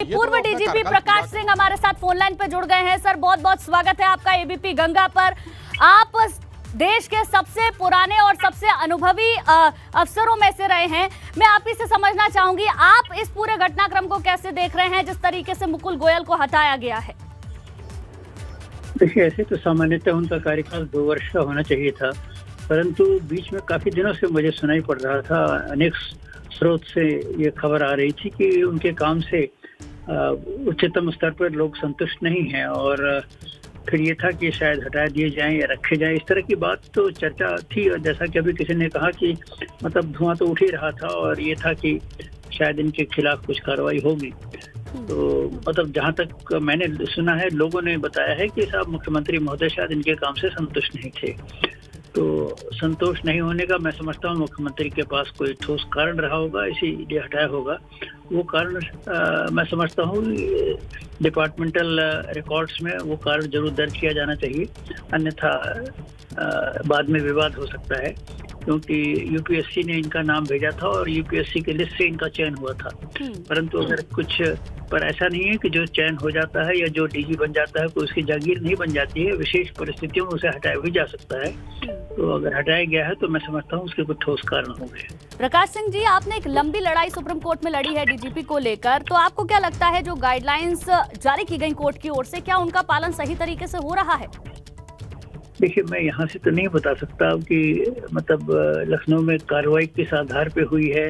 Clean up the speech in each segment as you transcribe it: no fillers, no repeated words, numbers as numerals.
पूर्व डीजीपी प्रकाश सिंह हमारे साथ फोन लाइन पे जुड़ गए हैं। सर बहुत बहुत स्वागत है आपका एबीपी गंगा पर। आप देश के सबसे पुराने और सबसे अनुभवी अफसरों में से रहे हैं। मैं आप ही से समझना चाहूंगी, आप इस पूरे घटनाक्रम को कैसे देख रहे हैं जिस तरीके से मुकुल गोयल को हटाया गया है? देखिए, ऐसे तो सामान्यतः उनका कार्यकाल 2 वर्ष का होना चाहिए था, परंतु बीच में काफी दिनों से मुझे सुनाई पड़ रहा था, अनेक स्रोत से ये खबर आ रही थी कि उनके काम से उच्चतम स्तर पर लोग संतुष्ट नहीं हैं और फिर ये था कि शायद हटा दिए जाएं या रखे जाएं। इस तरह की बात तो चर्चा थी और जैसा कि अभी किसी ने कहा कि मतलब धुआं तो उठ ही रहा था और ये था कि शायद इनके खिलाफ कुछ कार्रवाई होगी। तो मतलब जहां तक मैंने सुना है, लोगों ने बताया है कि साहब मुख्यमंत्री महोदय शायद इनके काम से संतुष्ट नहीं थे। तो संतोष नहीं होने का मैं समझता हूँ मुख्यमंत्री के पास कोई ठोस कारण रहा होगा, इसीलिए हटाया होगा। वो कारण मैं समझता हूँ डिपार्टमेंटल रिकॉर्ड्स में वो कारण जरूर दर्ज किया जाना चाहिए, अन्यथा बाद में विवाद हो सकता है, क्योंकि यूपीएससी ने इनका नाम भेजा था और यूपीएससी के लिस्ट से इनका चयन हुआ था। परंतु अगर कुछ पर ऐसा नहीं है कि जो चयन हो जाता है या जो डीजी बन जाता है कोई उसकी जागीर नहीं बन जाती है, विशेष परिस्थितियों में उसे हटाया भी जा सकता है। तो अगर हटाया गया है तो मैं समझता हूँ उसके कुछ ठोस कारण होंगे। प्रकाश सिंह जी, आपने एक लंबी लड़ाई सुप्रीम कोर्ट में लड़ी है डीजीपी को लेकर, तो आपको क्या लगता है जो गाइडलाइंस जारी की गई कोर्ट की ओर से, क्या उनका पालन सही तरीके से हो रहा है? देखिए, मैं यहाँ से तो नहीं बता सकता कि मतलब लखनऊ में कार्रवाई किस आधार पे हुई है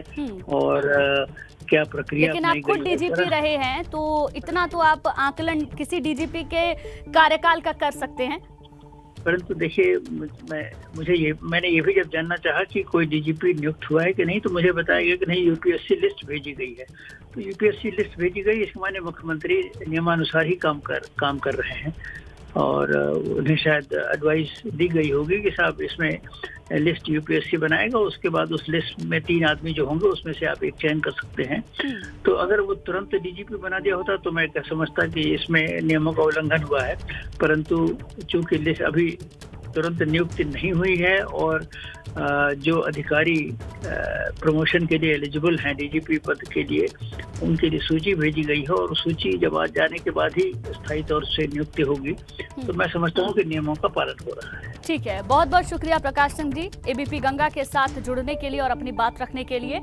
और क्या प्रक्रिया, लेकिन आप खुद डीजीपी रहे हैं तो इतना तो आप आकलन किसी डीजीपी के कार्यकाल का कर सकते हैं। परंतु देखिए, मैंने ये भी जब जानना चाहा कि कोई डीजीपी नियुक्त हुआ है कि नहीं, तो मुझे बताया गया कि नहीं, यूपीएससी लिस्ट भेजी गई है। तो यूपीएससी लिस्ट भेजी गई, इसके माने मुख्यमंत्री नियमानुसार ही काम कर रहे हैं और उन्हें शायद एडवाइस दी गई होगी कि साहब इसमें लिस्ट यूपीएससी बनाएगा, उसके बाद उस लिस्ट में 3 आदमी जो होंगे उसमें से आप एक चयन कर सकते हैं। तो अगर वो तुरंत डीजीपी बना दिया होता तो मैं क्या समझता कि इसमें नियमों का उल्लंघन हुआ है, परंतु चूंकि लिस्ट अभी तुरंत नियुक्ति नहीं हुई है और जो अधिकारी प्रमोशन के लिए एलिजिबल हैं डीजीपी पद के लिए, उनके लिए सूची भेजी गई है और सूची जब आ जाने के बाद ही स्थायी तौर से नियुक्ति होगी। तो मैं समझता हूँ कि नियमों का पालन हो रहा है। ठीक है, बहुत बहुत शुक्रिया प्रकाश सिंह जी एबीपी गंगा के साथ जुड़ने के लिए और अपनी बात रखने के लिए।